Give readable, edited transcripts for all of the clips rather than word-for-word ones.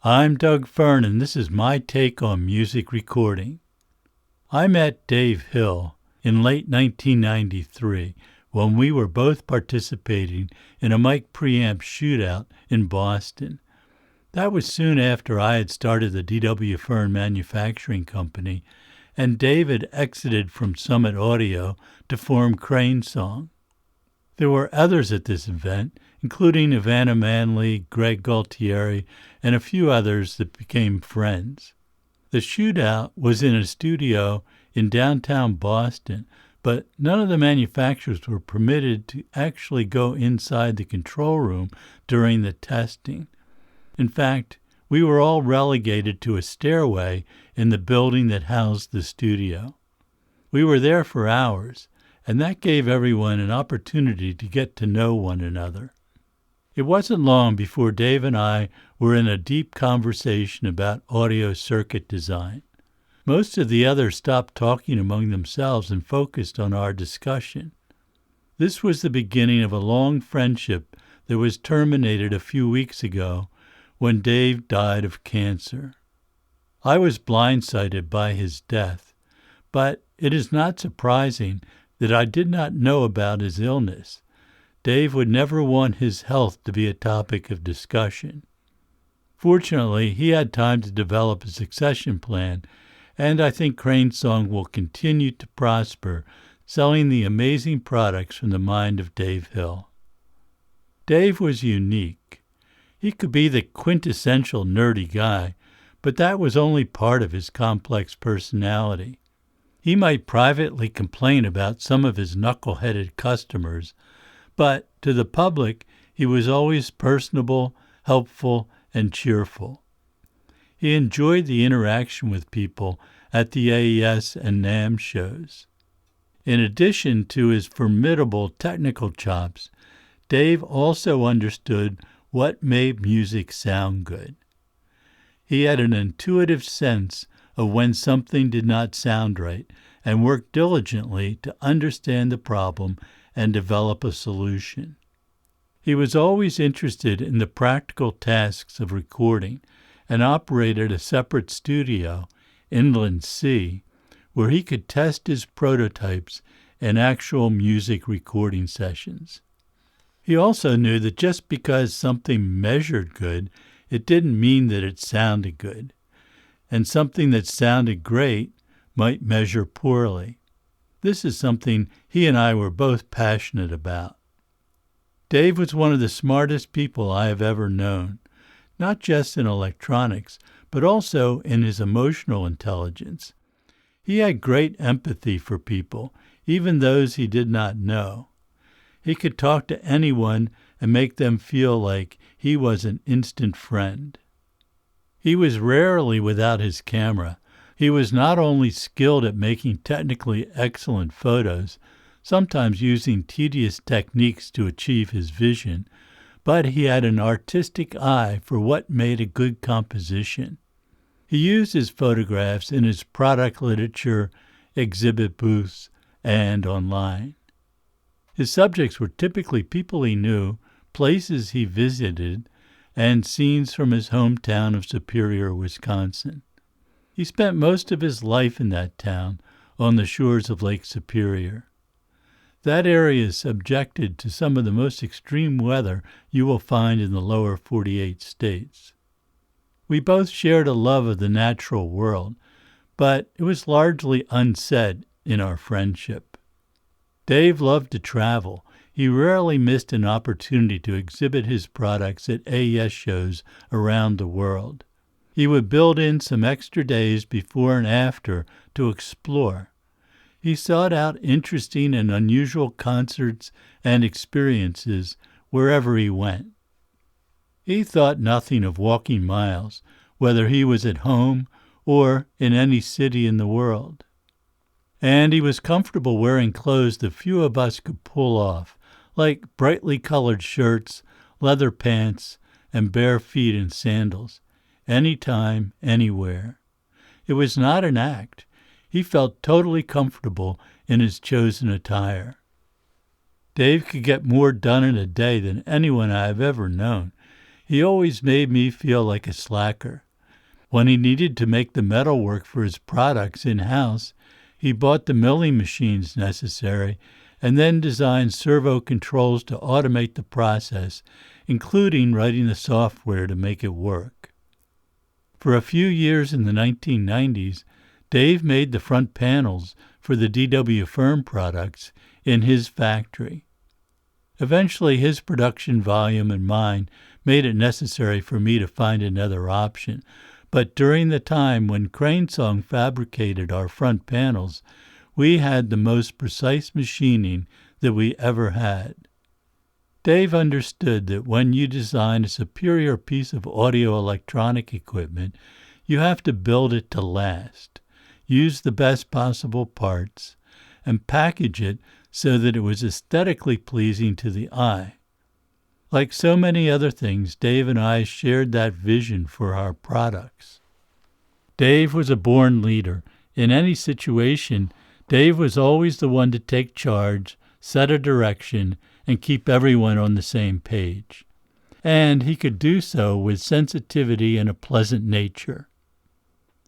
I'm dwfearn, and this is my take on music recording. I met Dave Hill in late 1993 when we were both participating in a mic preamp shootout in Boston. That was soon after I had started the dwfearn manufacturing company, and Dave had exited from Summit Audio to form Crane Song. There were others at this event, including Ivana Manley, Greg Galtieri, and a few others that became friends. The shootout was in a studio in downtown Boston, but none of the manufacturers were permitted to actually go inside the control room during the testing. In fact, we were all relegated to a stairway in the building that housed the studio. We were there for hours, and that gave everyone an opportunity to get to know one another. It wasn't long before Dave and I were in a deep conversation about audio circuit design. Most of the others stopped talking among themselves and focused on our discussion. This was the beginning of a long friendship that was terminated a few weeks ago when Dave died of cancer. I was blindsided by his death, but it is not surprising that I did not know about his illness. Dave would never want his health to be a topic of discussion. Fortunately, he had time to develop a succession plan, and I think Crane Song will continue to prosper, selling the amazing products from the mind of Dave Hill. Dave was unique. He could be the quintessential nerdy guy, but that was only part of his complex personality. He might privately complain about some of his knuckle-headed customers, but to the public he was always personable, helpful, and cheerful. He enjoyed the interaction with people at the AES and NAMM shows. In addition to his formidable technical chops, Dave also understood what made music sound good. He had an intuitive sense of when something did not sound right and worked diligently to understand the problem and develop a solution. He was always interested in the practical tasks of recording and operated a separate studio, Inland Sea, where he could test his prototypes in actual music recording sessions. He also knew that just because something measured good, it didn't mean that it sounded good, and something that sounded great might measure poorly. This is something he and I were both passionate about. Dave was one of the smartest people I have ever known, not just in electronics, but also in his emotional intelligence. He had great empathy for people, even those he did not know. He could talk to anyone and make them feel like he was an instant friend. He was rarely without his camera. He was not only skilled at making technically excellent photos, sometimes using tedious techniques to achieve his vision, but he had an artistic eye for what made a good composition. He used his photographs in his product literature, exhibit booths, and online. His subjects were typically people he knew, places he visited, and scenes from his hometown of Superior, Wisconsin. He spent most of his life in that town, on the shores of Lake Superior. That area is subjected to some of the most extreme weather you will find in the lower 48 states. We both shared a love of the natural world, but it was largely unsaid in our friendship. Dave loved to travel. He rarely missed an opportunity to exhibit his products at AES shows around the world. He would build in some extra days before and after to explore. He sought out interesting and unusual concerts and experiences wherever he went. He thought nothing of walking miles, whether he was at home or in any city in the world. And he was comfortable wearing clothes that few of us could pull off, like brightly colored shirts, leather pants, and bare feet in sandals, anytime, anywhere. It was not an act. He felt totally comfortable in his chosen attire. Dave could get more done in a day than anyone I have ever known. He always made me feel like a slacker. When he needed to make the metalwork for his products in-house, he bought the milling machines necessary and then designed servo controls to automate the process, including writing the software to make it work. For a few years in the 1990s, Dave made the front panels for the dwfearn products in his factory. Eventually, his production volume and mine made it necessary for me to find another option, but during the time when Cranesong fabricated our front panels, we had the most precise machining that we ever had. Dave understood that when you design a superior piece of audio-electronic equipment, you have to build it to last, use the best possible parts, and package it so that it was aesthetically pleasing to the eye. Like so many other things, Dave and I shared that vision for our products. Dave was a born leader. In any situation, Dave was always the one to take charge, set a direction, and keep everyone on the same page. And he could do so with sensitivity and a pleasant nature.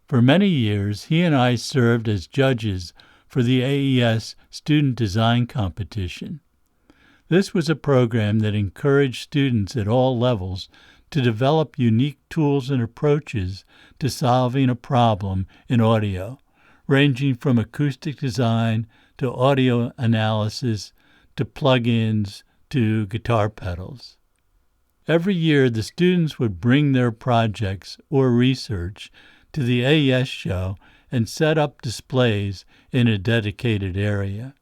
For many years, he and I served as judges for the AES Student Design Competition. This was a program that encouraged students at all levels to develop unique tools and approaches to solving a problem in audio, ranging from acoustic design to audio analysis to plugins to guitar pedals. Every year, the students would bring their projects or research to the AES show and set up displays in a dedicated area.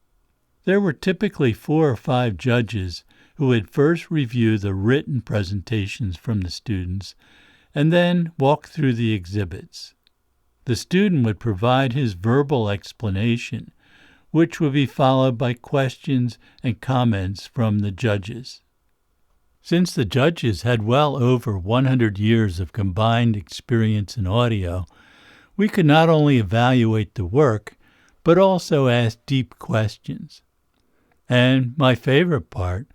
There were typically 4 or 5 judges who would first review the written presentations from the students and then walk through the exhibits. The student would provide his verbal explanation, which would be followed by questions and comments from the judges. Since the judges had well over 100 years of combined experience in audio, we could not only evaluate the work, but also ask deep questions. And my favorite part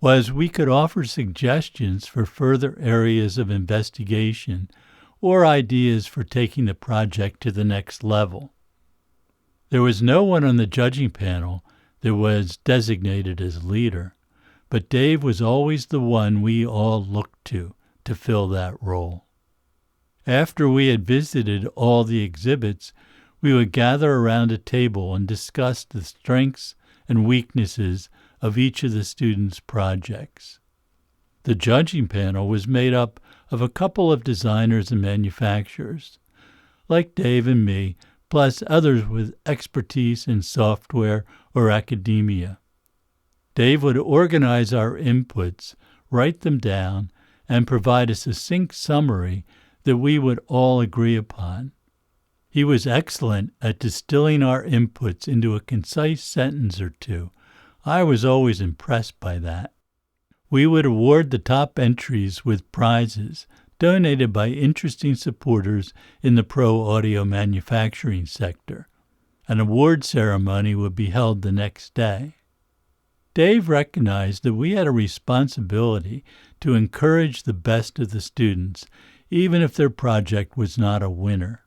was we could offer suggestions for further areas of investigation or ideas for taking the project to the next level. There was no one on the judging panel that was designated as leader, but Dave was always the one we all looked to fill that role. After we had visited all the exhibits, we would gather around a table and discuss the strengths and weaknesses of each of the students' projects. The judging panel was made up of a couple of designers and manufacturers, like Dave and me, plus others with expertise in software or academia. Dave would organize our inputs, write them down, and provide a succinct summary that we would all agree upon. He was excellent at distilling our inputs into a concise sentence or two. I was always impressed by that. We would award the top entries with prizes donated by interesting supporters in the pro audio manufacturing sector. An award ceremony would be held the next day. Dave recognized that we had a responsibility to encourage the best of the students, even if their project was not a winner.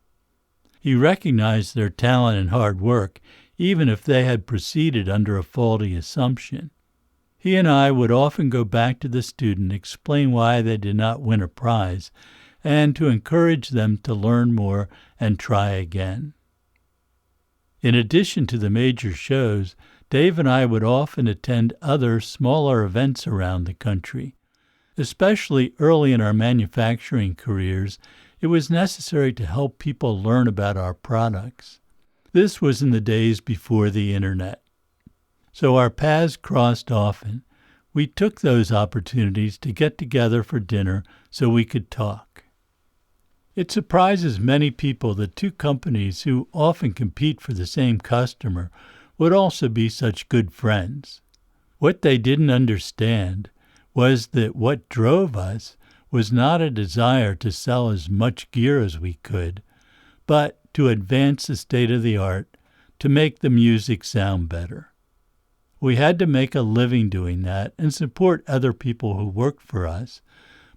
He recognized their talent and hard work, even if they had proceeded under a faulty assumption. He and I would often go back to the student, explain why they did not win a prize, and to encourage them to learn more and try again. In addition to the major shows, Dave and I would often attend other smaller events around the country. Especially early in our manufacturing careers, it was necessary to help people learn about our products. This was in the days before the internet. So our paths crossed often. We took those opportunities to get together for dinner so we could talk. It surprises many people that 2 companies who often compete for the same customer would also be such good friends. What they didn't understand was that what drove us was not a desire to sell as much gear as we could, but to advance the state of the art, to make the music sound better. We had to make a living doing that and support other people who worked for us,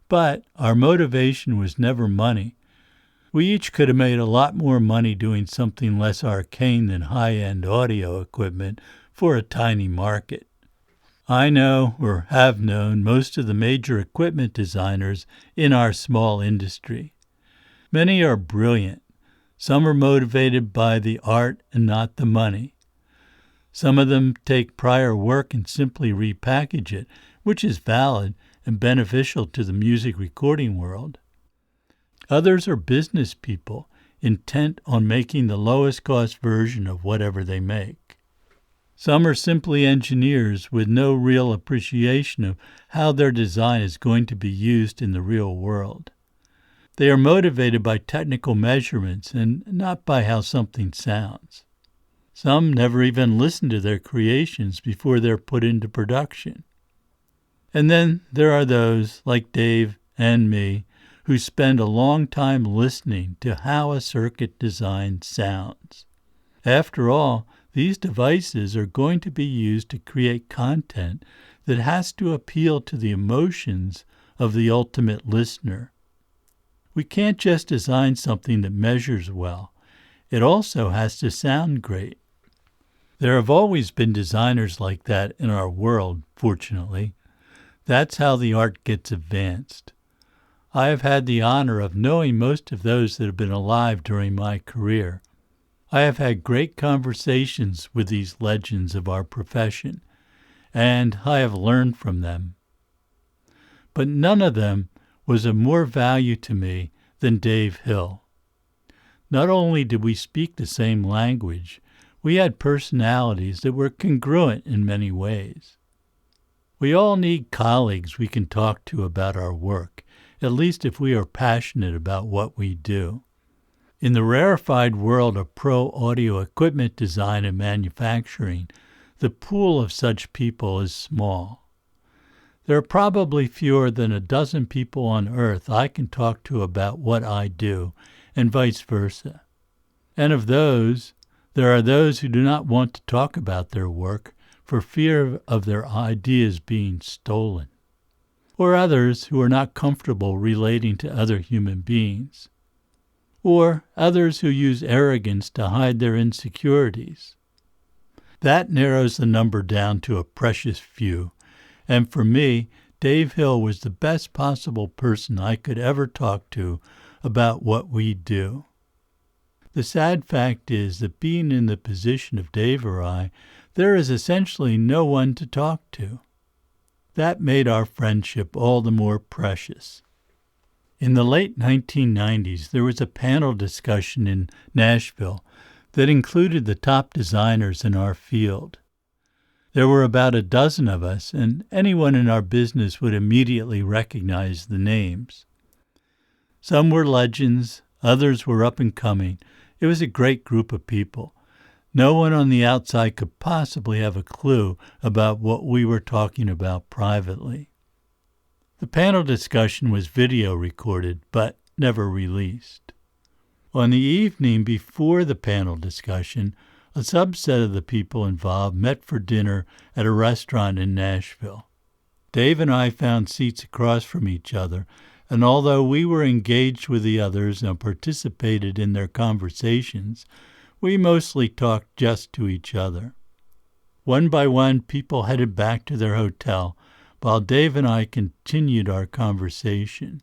But our motivation was never money. We each could have made a lot more money doing something less arcane than high-end audio equipment for a tiny market. I know, or have known, most of the major equipment designers in our small industry. Many are brilliant. Some are motivated by the art and not the money. Some of them take prior work and simply repackage it, which is valid and beneficial to the music recording world. Others are business people, intent on making the lowest cost version of whatever they make. Some are simply engineers with no real appreciation of how their design is going to be used in the real world. They are motivated by technical measurements and not by how something sounds. Some never even listen to their creations before they're put into production. And then there are those, like Dave and me, who spend a long time listening to how a circuit design sounds. After all, these devices are going to be used to create content that has to appeal to the emotions of the ultimate listener. We can't just design something that measures well. It also has to sound great. There have always been designers like that in our world, fortunately. That's how the art gets advanced. I have had the honor of knowing most of those that have been alive during my career. I have had great conversations with these legends of our profession, and I have learned from them. But none of them was of more value to me than Dave Hill. Not only did we speak the same language, we had personalities that were congruent in many ways. We all need colleagues we can talk to about our work, at least if we are passionate about what we do. In the rarefied world of pro audio equipment design and manufacturing, the pool of such people is small. There are probably fewer than a dozen people on earth I can talk to about what I do, and vice versa. And of those, there are those who do not want to talk about their work for fear of their ideas being stolen, or others who are not comfortable relating to other human beings, or others who use arrogance to hide their insecurities. That narrows the number down to a precious few, and for me, Dave Hill was the best possible person I could ever talk to about what we do. The sad fact is that being in the position of Dave or I, there is essentially no one to talk to. That made our friendship all the more precious. In the late 1990s, there was a panel discussion in Nashville that included the top designers in our field. There were about a dozen of us, and anyone in our business would immediately recognize the names. Some were legends, others were up and coming. It was a great group of people. No one on the outside could possibly have a clue about what we were talking about privately. The panel discussion was video recorded, but never released. On the evening before the panel discussion, a subset of the people involved met for dinner at a restaurant in Nashville. Dave and I found seats across from each other, and although we were engaged with the others and participated in their conversations, we mostly talked just to each other. One by one, people headed back to their hotel, while Dave and I continued our conversation.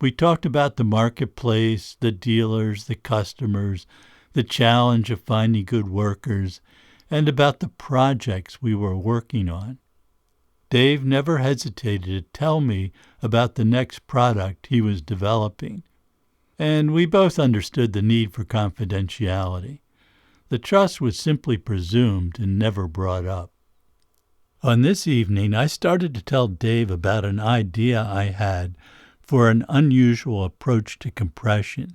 We talked about the marketplace, the dealers, the customers, the challenge of finding good workers, and about the projects we were working on. Dave never hesitated to tell me about the next product he was developing, and we both understood the need for confidentiality. The trust was simply presumed and never brought up. On this evening, I started to tell Dave about an idea I had for an unusual approach to compression,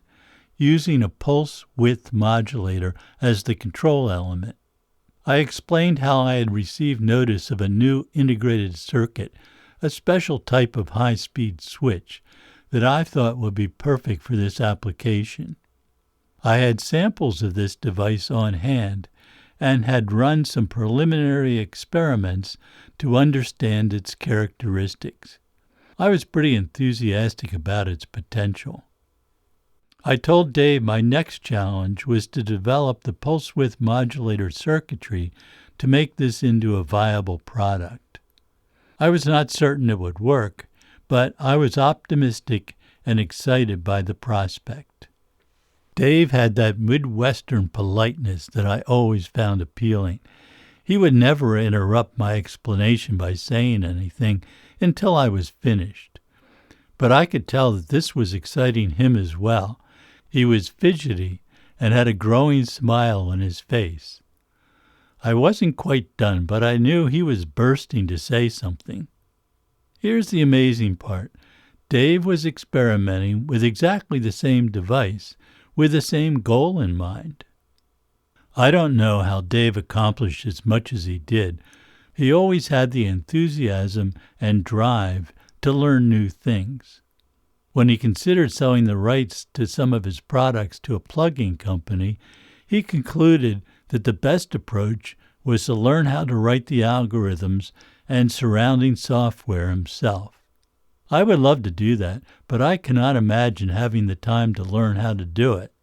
using a pulse width modulator as the control element. I explained how I had received notice of a new integrated circuit, a special type of high-speed switch, that I thought would be perfect for this application. I had samples of this device on hand and had run some preliminary experiments to understand its characteristics. I was pretty enthusiastic about its potential. I told Dave my next challenge was to develop the pulse width modulator circuitry to make this into a viable product. I was not certain it would work, but I was optimistic and excited by the prospect. Dave had that Midwestern politeness that I always found appealing. He would never interrupt my explanation by saying anything until I was finished. But I could tell that this was exciting him as well. He was fidgety and had a growing smile on his face. I wasn't quite done, but I knew he was bursting to say something. Here's the amazing part. Dave was experimenting with exactly the same device, with the same goal in mind. I don't know how Dave accomplished as much as he did. He always had the enthusiasm and drive to learn new things. When he considered selling the rights to some of his products to a plugin company, he concluded that the best approach was to learn how to write the algorithms and surrounding software himself. I would love to do that, but I cannot imagine having the time to learn how to do it.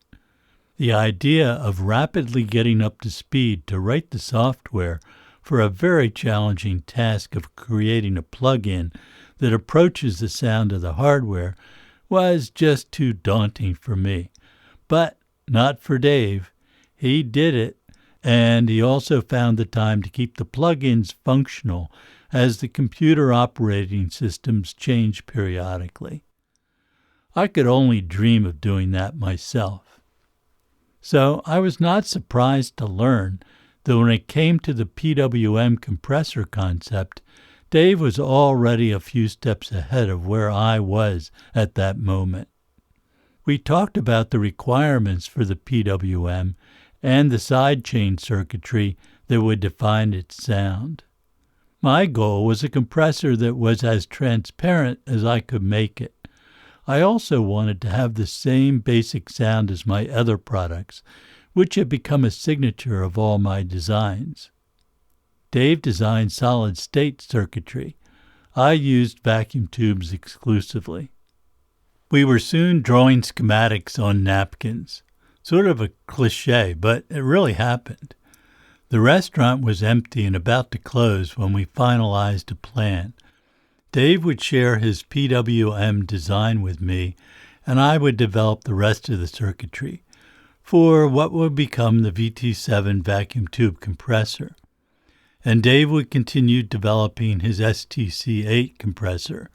The idea of rapidly getting up to speed to write the software for a very challenging task of creating a plugin that approaches the sound of the hardware was just too daunting for me. But not for Dave. He did it, and he also found the time to keep the plugins functional as the computer operating systems change periodically. I could only dream of doing that myself. So I was not surprised to learn that when it came to the PWM compressor concept, Dave was already a few steps ahead of where I was at that moment. We talked about the requirements for the PWM and the sidechain circuitry that would define its sound. My goal was a compressor that was as transparent as I could make it. I also wanted to have the same basic sound as my other products, which had become a signature of all my designs. Dave designed solid-state circuitry. I used vacuum tubes exclusively. We were soon drawing schematics on napkins. Sort of a cliché, but it really happened. The restaurant was empty and about to close when we finalized a plan. Dave would share his PWM design with me, and I would develop the rest of the circuitry for what would become the VT7 vacuum tube compressor. And Dave would continue developing his STC-8 compressor,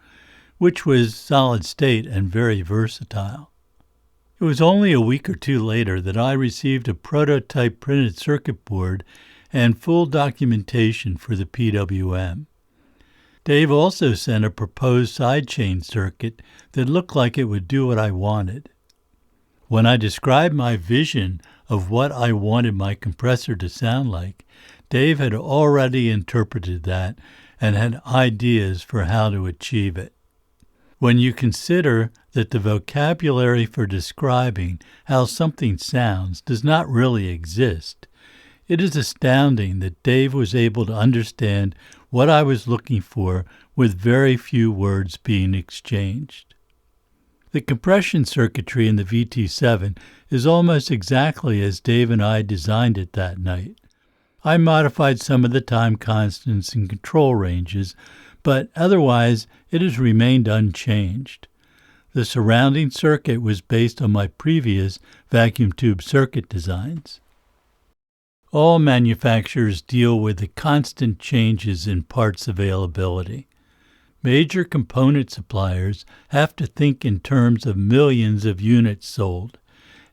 which was solid-state and very versatile. It was only a week or two later that I received a prototype printed circuit board and full documentation for the PWM. Dave also sent a proposed sidechain circuit that looked like it would do what I wanted. When I described my vision of what I wanted my compressor to sound like, Dave had already interpreted that and had ideas for how to achieve it. When you consider that the vocabulary for describing how something sounds does not really exist, it is astounding that Dave was able to understand what I was looking for with very few words being exchanged. The compression circuitry in the VT7 is almost exactly as Dave and I designed it that night. I modified some of the time constants and control ranges, but otherwise it has remained unchanged. The surrounding circuit was based on my previous vacuum tube circuit designs. All manufacturers deal with the constant changes in parts availability. Major component suppliers have to think in terms of millions of units sold,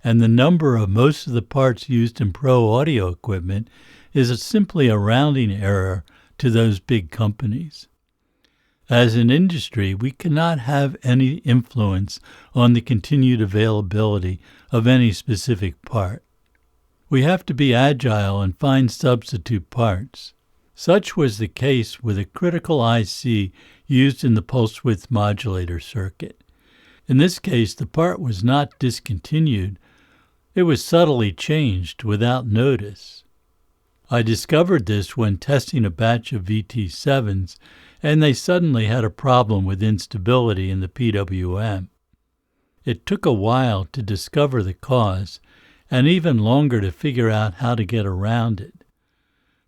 and the number of most of the parts used in pro audio equipment is simply a rounding error to those big companies. As an industry, we cannot have any influence on the continued availability of any specific part. We have to be agile and find substitute parts. Such was the case with a critical IC used in the pulse width modulator circuit. In this case, the part was not discontinued. It was subtly changed without notice. I discovered this when testing a batch of VT7s, and they suddenly had a problem with instability in the PWM. It took a while to discover the cause, and even longer to figure out how to get around it.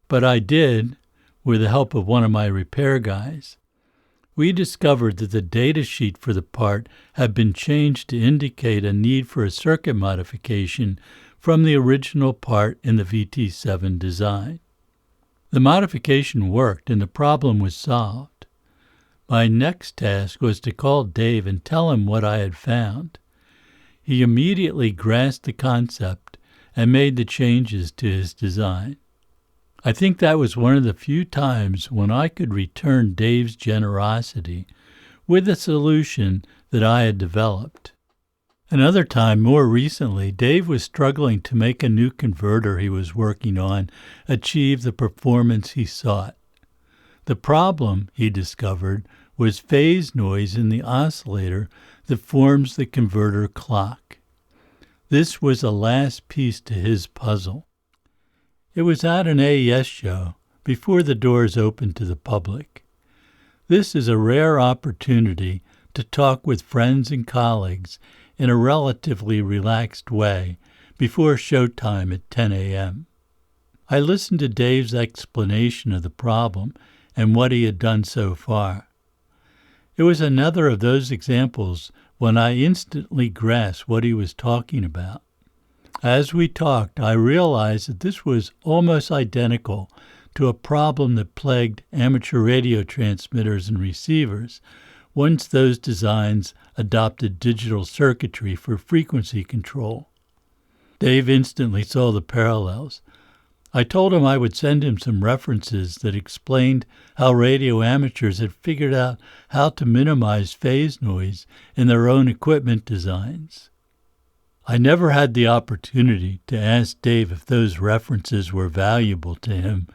But I did, with the help of one of my repair guys. We discovered that the data sheet for the part had been changed to indicate a need for a circuit modification from the original part in the VT7 design. The modification worked and the problem was solved. My next task was to call Dave and tell him what I had found. He immediately grasped the concept and made the changes to his design. I think that was one of the few times when I could return Dave's generosity with a solution that I had developed. Another time, more recently, Dave was struggling to make a new converter he was working on achieve the performance he sought. The problem, he discovered, was phase noise in the oscillator that forms the converter clock. This was the last piece to his puzzle. It was at an AES show, before the doors opened to the public. This is a rare opportunity to talk with friends and colleagues in a relatively relaxed way before showtime at 10 a.m. I listened to Dave's explanation of the problem and what he had done so far. It was another of those examples when I instantly grasped what he was talking about. As we talked, I realized that this was almost identical to a problem that plagued amateur radio transmitters and receivers once those designs adopted digital circuitry for frequency control. Dave instantly saw the parallels. I told him I would send him some references that explained how radio amateurs had figured out how to minimize phase noise in their own equipment designs. I never had the opportunity to ask Dave if those references were valuable to him,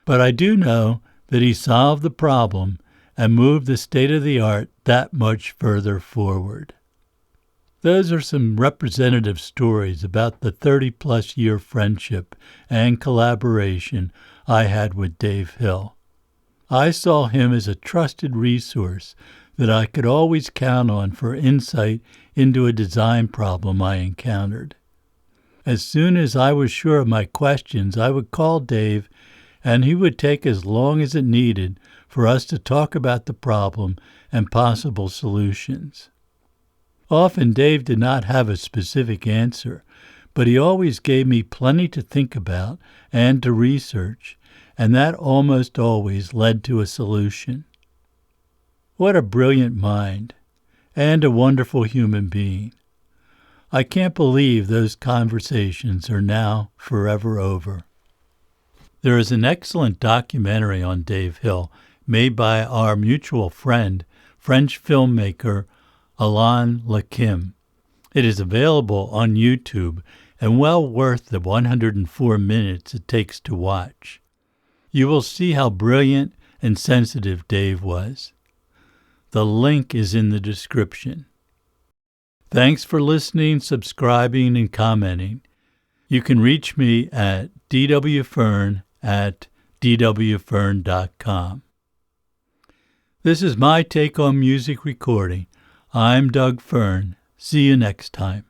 but I do know that he solved the problem and moved the state-of-the-art that much further forward. Those are some representative stories about the 30-plus year friendship and collaboration I had with Dave Hill. I saw him as a trusted resource that I could always count on for insight into a design problem I encountered. As soon as I was sure of my questions, I would call Dave, and he would take as long as it needed for us to talk about the problem and possible solutions. Often Dave did not have a specific answer, but he always gave me plenty to think about and to research, and that almost always led to a solution. What a brilliant mind, and a wonderful human being. I can't believe those conversations are now forever over. There is an excellent documentary on Dave Hill made by our mutual friend, French filmmaker Alain Le Kim. It is available on YouTube and well worth the 104 minutes it takes to watch. You will see how brilliant and sensitive Dave was. The link is in the description. Thanks for listening, subscribing, and commenting. You can reach me at dwfearn@dwfearn.com. This is my take on music recording. I'm Doug Fern. See you next time.